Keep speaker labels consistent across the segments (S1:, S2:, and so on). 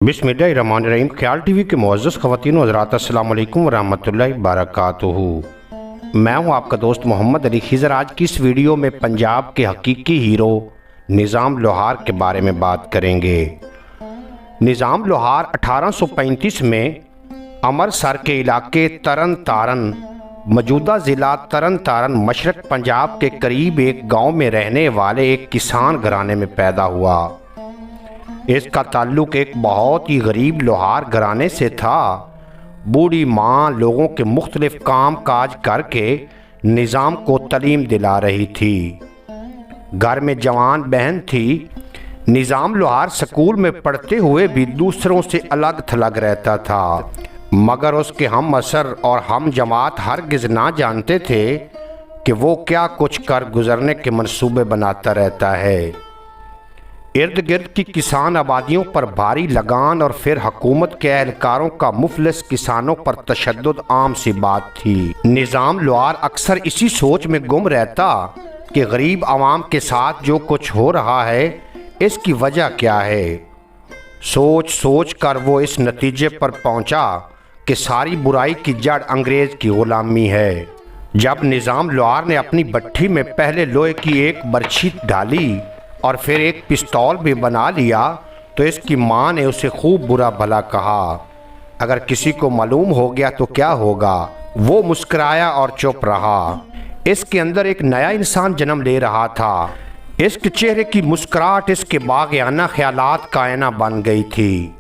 S1: बिस्मिल्लाहिर्रहमानिर्रहीम। ख्याल टीवी के मुअज़्ज़ज़ ख़वातीन व हज़रात, अस्सलामु अलैकुम व रहमतुल्लाहि व बरकातुहू। मैं हूं आपका दोस्त मोहम्मद अली खिज़र। आज की इस वीडियो में पंजाब के हकीकी हीरो निज़ाम लोहार के बारे में बात करेंगे। निज़ाम लोहार 1835 में अमृतसर के इलाके तरन तारन, मौजूदा ज़िला तरन तारन, मशरक़ पंजाब के करीब एक गांव में रहने वाले एक किसान घराने में पैदा हुआ। इसका ताल्लुक़ एक बहुत ही गरीब लोहार घराने से था। बूढ़ी माँ लोगों के मुख्तलिफ काम काज करके निज़ाम को तालीम दिला रही थी। घर में जवान बहन थी। निज़ाम लोहार स्कूल में पढ़ते हुए भी दूसरों से अलग थलग रहता था, मगर उसके हम असर और हम जमात हरगिज़ ना जानते थे कि वो क्या कुछ कर गुजरने के मंसूबे बनाता रहता है। इर्द गिर्द की किसान आबादियों पर भारी लगान और फिर हुकूमत के एहलकारों का मुफलिस किसानों पर तशद्दुद आम सी बात थी। निज़ाम लोहार अक्सर इसी सोच में गुम रहता कि गरीब आवाम के साथ जो कुछ हो रहा है इसकी वजह क्या है। सोच सोच कर वो इस नतीजे पर पहुंचा कि सारी बुराई की जड़ अंग्रेज़ की ग़ुलामी है। जब निज़ाम लोहार ने अपनी भट्ठी में पहले लोहे की एक बर्छी डाली और फिर एक पिस्तौल भी बना लिया तो इसकी माँ ने उसे खूब बुरा भला कहा। अगर किसी को मालूम हो गया तो क्या होगा। वो मुस्कुराया और चुप रहा। इसके अंदर एक नया इंसान जन्म ले रहा था। इसके चेहरे की मुस्कुराहट इसके बाग़याना ख्यालात का आईना बन गई थी।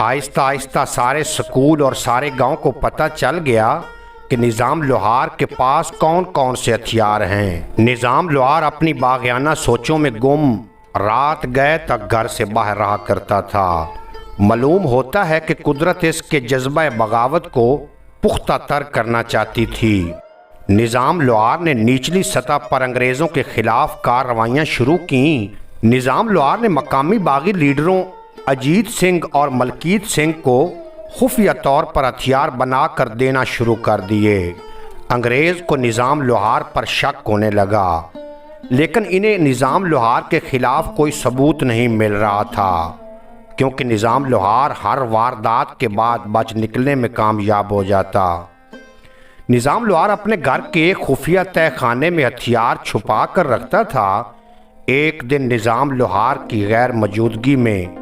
S1: आहिस्ता आहिस्ता सारे स्कूल और सारे गांव को पता चल गया कि निज़ाम लोहार के पास कौन कौन से हथियार हैं। निज़ाम लोहार अपनी बाग़याना सोचों में गुम रात गए तक घर से बाहर रहा करता था। मालूम होता है कि कुदरत इसके जज्बा बगावत को पुख्ता तर करना चाहती थी। निज़ाम लोहार ने निचली सतह पर अंग्रेज़ों के खिलाफ कार्रवाइयाँ शुरू की। निज़ाम लोहार ने मकामी बागी लीडरों अजीत सिंह और मलकीत सिंह को खुफिया तौर पर हथियार बना कर देना शुरू कर दिए। अंग्रेज़ को निज़ाम लोहार पर शक होने लगा, लेकिन इन्हें निज़ाम लोहार के ख़िलाफ़ कोई सबूत नहीं मिल रहा था, क्योंकि निज़ाम लोहार हर वारदात के बाद बच निकलने में कामयाब हो जाता। निज़ाम लोहार अपने घर के एक खुफिया तय खाने में हथियार छुपा कर रखता था। एक दिन निज़ाम लोहार की गैर मौजूदगी में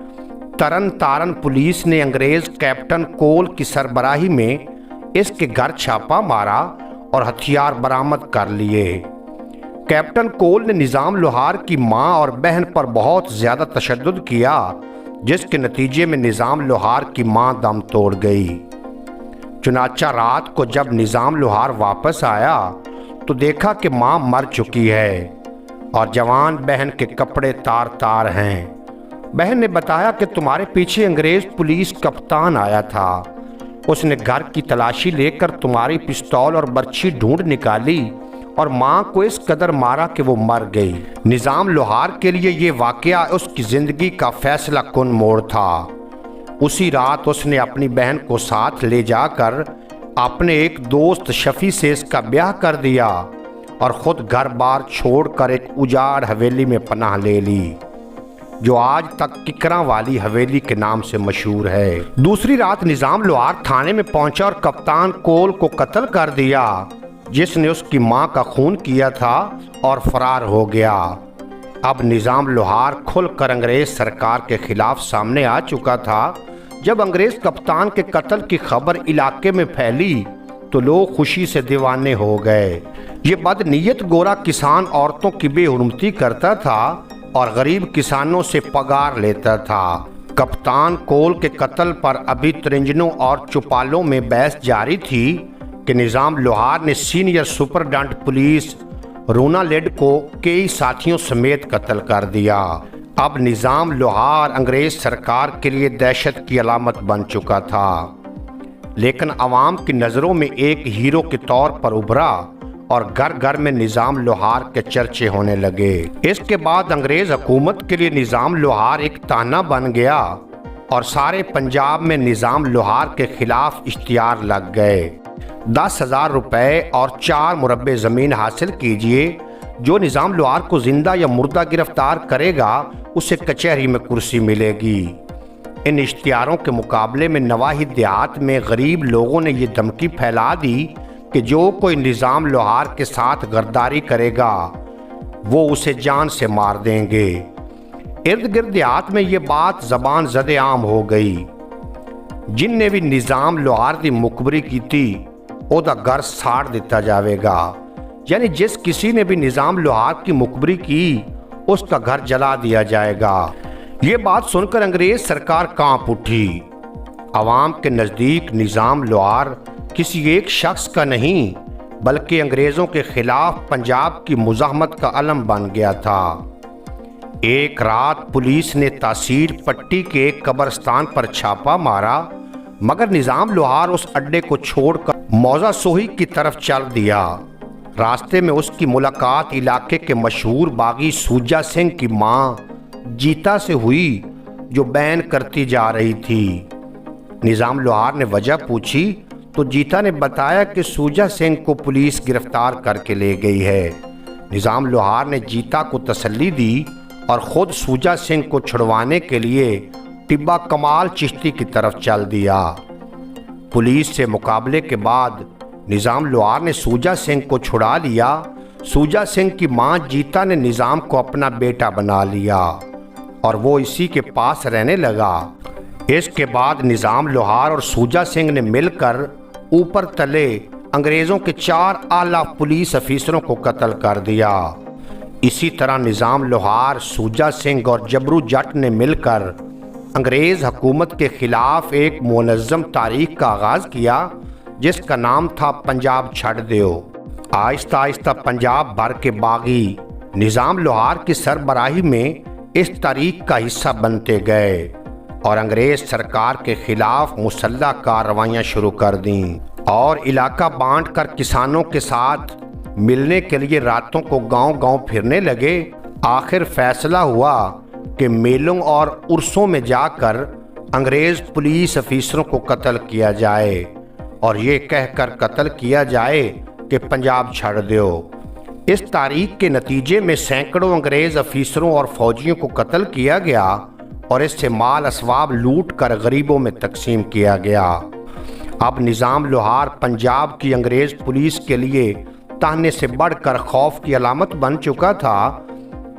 S1: तरन तारन पुलिस ने अंग्रेज़ कैप्टन कोल की सरबराही में इसके घर छापा मारा और हथियार बरामद कर लिए। कैप्टन कोल ने निज़ाम लोहार की मां और बहन पर बहुत ज़्यादा तशद्दुद किया, जिसके नतीजे में निज़ाम लोहार की मां दम तोड़ गई। चुनाचा रात को जब निज़ाम लोहार वापस आया तो देखा कि मां मर चुकी है और जवान बहन के कपड़े तार तार हैं। बहन ने बताया कि तुम्हारे पीछे अंग्रेज़ पुलिस कप्तान आया था। उसने घर की तलाशी लेकर तुम्हारी पिस्तौल और बर्छी ढूंढ निकाली और मां को इस कदर मारा कि वो मर गई। निज़ाम लोहार के लिए ये वाक़या उसकी ज़िंदगी का फैसला कुन मोड़ था। उसी रात उसने अपनी बहन को साथ ले जाकर अपने एक दोस्त शफ़ी से इसका ब्याह कर दिया और ख़ुद घर बार छोड़कर एक उजाड़ हवेली में पनाह ले ली, जो आज तक किकरा वाली हवेली के नाम से मशहूर है। दूसरी रात निज़ाम लोहार थाने में पहुंचा और कप्तान कोल को कत्ल कर दिया, जिसने उसकी मां का खून किया था, और फरार हो गया। अब निज़ाम लोहार खुलकर अंग्रेज़ सरकार के खिलाफ सामने आ चुका था। जब अंग्रेज़ कप्तान के कत्ल की खबर इलाके में फैली तो लोग खुशी से दीवाने हो गए। ये बदनीयत गोरा किसान औरतों की बेहुरमती करता था और गरीब किसानों से पगार लेता था। कप्तान कोल के कत्ल पर अभी तरिंजनों और चुपालों में बहस जारी थी कि निज़ाम लोहार ने सीनियर सुपरडेंट पुलिस रूना लेड को कई साथियों समेत कत्ल कर दिया। अब निज़ाम लोहार अंग्रेज़ सरकार के लिए दहशत की अलामत बन चुका था, लेकिन आवाम की नज़रों में एक हीरो के तौर पर उभरा और घर घर में निज़ाम लोहार के चर्चे होने लगे। इसके बाद अंग्रेज़ हुकूमत के लिए निज़ाम लोहार एक ताना बन गया और सारे पंजाब में निज़ाम लोहार के खिलाफ इश्तिहार लग गए। 10,000 रुपए और 4 मुरब्बे ज़मीन हासिल कीजिए। जो निज़ाम लोहार को जिंदा या मुर्दा गिरफ्तार करेगा उसे कचहरी में कुर्सी मिलेगी। ان اشتہاروں کے مقابلے میں نواحی دیہات میں غریب لوگوں نے یہ دھمکی پھیلا دی کہ جو کوئی نظام لوہار کے ساتھ غداری کرے گا وہ اسے جان سے مار دیں گے۔ ارد گرد دیہات میں یہ بات زبان زد عام ہو گئی۔ جن نے بھی نظام لوہار دی مقبری کی تھی او دا گھر ساڑ دیتا جاوے گا، یعنی جس کسی نے بھی نظام لوہار کی مقبری کی اس کا گھر جلا دیا جائے گا۔ یہ بات سن کر انگریز سرکار کانپ اٹھی۔ عوام کے نزدیک نظام لوہار کسی ایک شخص کا نہیں بلکہ انگریزوں کے خلاف پنجاب کی مزاحمت کا علم بن گیا تھا۔ ایک رات پولیس نے تحصیل پٹی کے ایک قبرستان پر چھاپا مارا، مگر نظام لوہار اس اڈے کو چھوڑ کر موزہ سوہی کی طرف چل دیا۔ راستے میں اس کی ملاقات علاقے کے مشہور باغی سوجا سنگھ کی ماں جیتا سے ہوئی جو بین کرتی جا رہی تھی۔ نظام لوہار نے وجہ پوچھی تو جیتا نے بتایا کہ سوجا سنگھ کو پولیس گرفتار کر کے لے گئی ہے۔ نظام لوہار نے جیتا کو تسلی دی اور خود سوجا سنگھ کو چھڑوانے کے لیے ٹبا کمال چشتی کی طرف چل دیا۔ پولیس سے مقابلے کے بعد نظام لوہار نے سوجا سنگھ کو چھڑا لیا۔ سوجا سنگھ کی ماں جیتا نے نظام کو اپنا بیٹا بنا لیا اور وہ اسی کے پاس رہنے لگا۔ اس کے بعد نظام لوہار اور سوجا سنگھ نے مل کر اوپر تلے انگریزوں کے 4 اعلیٰ پولیس افیسروں کو قتل کر دیا۔ اسی طرح نظام لوہار، سوجا سنگھ اور جبرو جٹ نے مل کر انگریز حکومت کے خلاف ایک منظم تاریخ کا آغاز کیا جس کا نام تھا پنجاب چھڑ دیو۔ آہستہ آہستہ پنجاب بھر کے باغی نظام لوہار کی سربراہی میں اس تاریخ کا حصہ بنتے گئے اور انگریز سرکار کے خلاف مسلح کارروائیاں شروع کر دیں اور علاقہ بانٹ کر کسانوں کے ساتھ ملنے کے لیے راتوں کو گاؤں گاؤں پھرنے لگے۔ آخر فیصلہ ہوا کہ میلوں اور عرسوں میں جا کر انگریز پولیس افیسروں کو قتل کیا جائے اور یہ کہہ کر قتل کیا جائے کہ پنجاب چھڑ دیو۔ اس تاریخ کے نتیجے میں سینکڑوں انگریز افیسروں اور فوجیوں کو قتل کیا گیا اور اس سے مال اسباب لوٹ کر غریبوں میں تقسیم کیا گیا۔ اب نظام لوہار پنجاب کی انگریز پولیس کے لیے تانے سے بڑھ کر خوف کی علامت بن چکا تھا۔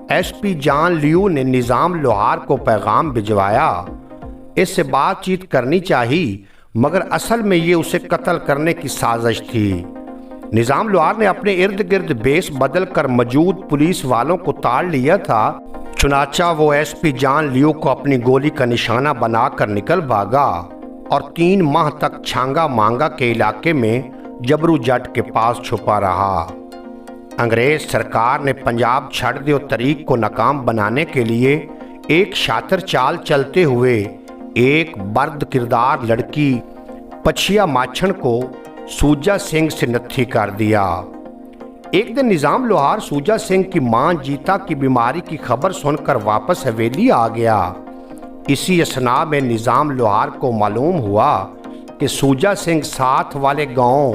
S1: ایس پی جان لیو نے نظام لوہار کو پیغام بھجوایا۔ اس سے بات چیت کرنی چاہی مگر اصل میں یہ اسے قتل کرنے کی سازش تھی۔ نظام لوہار نے اپنے ارد گرد بیس بدل کر موجود پولیس والوں کو تاڑ لیا تھا، چنانچہ وہ ایس پی جان لیو کو اپنی گولی کا نشانہ بنا کر نکل بھاگا اور 3 ماہ تک چھانگا مانگا کے علاقے میں جبرو جٹ کے پاس چھپا رہا۔ انگریز سرکار نے پنجاب چھڑ دیو طریق کو ناکام بنانے کے لیے ایک شاطر چال چلتے ہوئے ایک برد کردار لڑکی پچھیا ماچھن کو سوجا سنگھ سے نتھی کر دیا۔ ایک دن نظام لوہار سوجا سنگھ کی ماں جیتا کی بیماری کی خبر سن کر واپس حویلی آ گیا۔ اسی اثناء میں نظام لوہار کو معلوم ہوا کہ سوجا سنگھ ساتھ والے گاؤں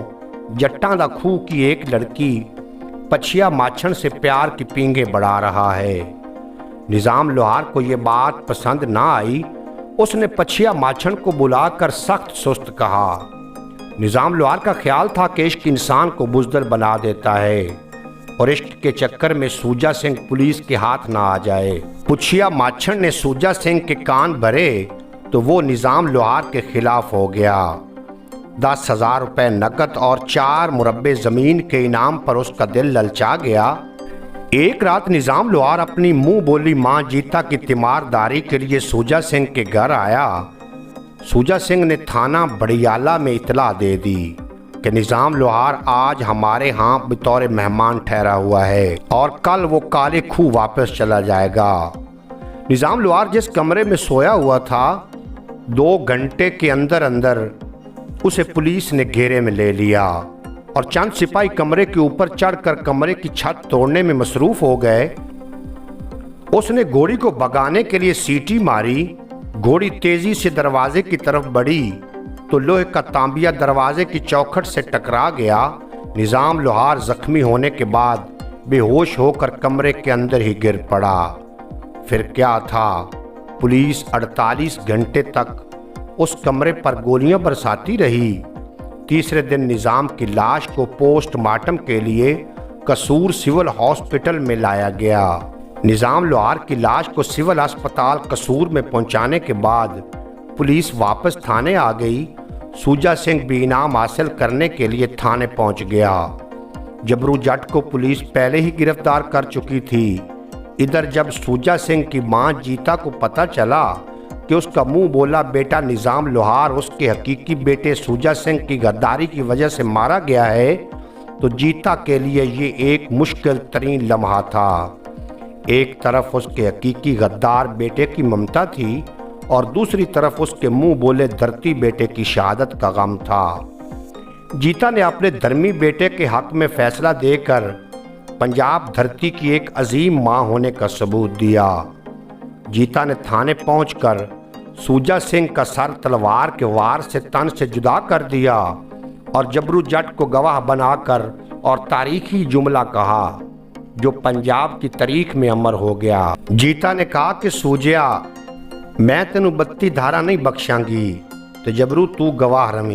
S1: جٹاں دا کھو کی ایک لڑکی پچھیا ماچھن سے پیار کی پینگیں بڑھا رہا ہے۔ نظام لوہار کو یہ بات پسند نہ آئی۔ اس نے پچھیا ماچھن کو بلا کر سخت سست کہا۔ نظام لوہار کا خیال تھا کہ عشق انسان کو بزدل بنا دیتا ہے اور عشق کے چکر میں سوجا سنگھ پولیس کے ہاتھ نہ آ جائے۔ پچھیا ماچھن نے سوجا سنگھ کے کان بھرے تو وہ نظام لوہار کے خلاف ہو گیا۔ 10,000 روپے نقد اور 4 مربع زمین کے انعام پر اس کا دل للچا گیا۔ ایک رات نظام لوہار اپنی منہ بولی ماں جیتا کی تیمارداری کے لیے سوجا سنگھ کے گھر آیا۔ سوجا سنگھ نے تھانہ بڑیالہ میں اطلاع دے دی کہ نظام لوہار آج ہمارے ہاں بطور مہمان ٹھہرا ہوا ہے اور کل وہ کالے کھو واپس چلا جائے گا۔ نظام لوہار جس کمرے میں سویا ہوا تھا 2 گھنٹے کے اندر اندر اسے پولیس نے گھیرے میں لے لیا اور چند سپاہی کمرے کے اوپر چڑھ کر کمرے کی چھت توڑنے میں مصروف ہو گئے۔ اس نے گھوڑی کو بھگانے کے لیے سیٹی ماری۔ گھوڑی تیزی سے دروازے کی طرف بڑھی تو لوہے کا تانبیہ دروازے کی چوکھٹ سے ٹکرا گیا۔ نظام لوہار زخمی ہونے کے بعد بے ہوش ہو کر کمرے کے اندر ہی گر پڑا۔ پھر کیا تھا، पुलिस 48 घंटे तक उस कमरे पर गोलियां बरसाती रही। तीसरे दिन निज़ाम की लाश को पोस्टमार्टम के लिए कसूर सिविल हॉस्पिटल में लाया गया। निज़ाम लोहार की लाश को सिविल अस्पताल कसूर में पहुंचाने के बाद पुलिस वापस थाने आ गई। सूजा सिंह भी इनाम हासिल करने के लिए थाने पहुंच गया। जबरू जट को पुलिस पहले ही गिरफ्तार कर चुकी थी। इधर जब सूजा सिंह की मां जीता को पता चला कि उसका मुंह बोला बेटा निज़ाम लोहार उसके हकीकी बेटे सूजा सिंह की गद्दारी की वजह से मारा गया है, तो जीता के लिए ये एक मुश्किल तरीन लम्हा था। एक तरफ उसके हकीकी गद्दार बेटे की ममता थी और दूसरी तरफ उसके मुंह बोले धरती बेटे की शहादत का गम था। जीता ने अपने धर्मी बेटे के हक में फैसला देकर पंजाब धरती की एक अजीम मां होने का सबूत दिया। जीता ने थाने पहुंचकर सूजा सिंह का सर तलवार के वार से तन से जुदा कर दिया और जबरू जट को गवाह बनाकर और तारीखी जुमला कहा जो पंजाब की तारीख में अमर हो गया। जीता ने कहा कि सूजिया मैं तेनू 32 धारा नहीं बख्शांगी, तो जबरू तू गवाह रमी।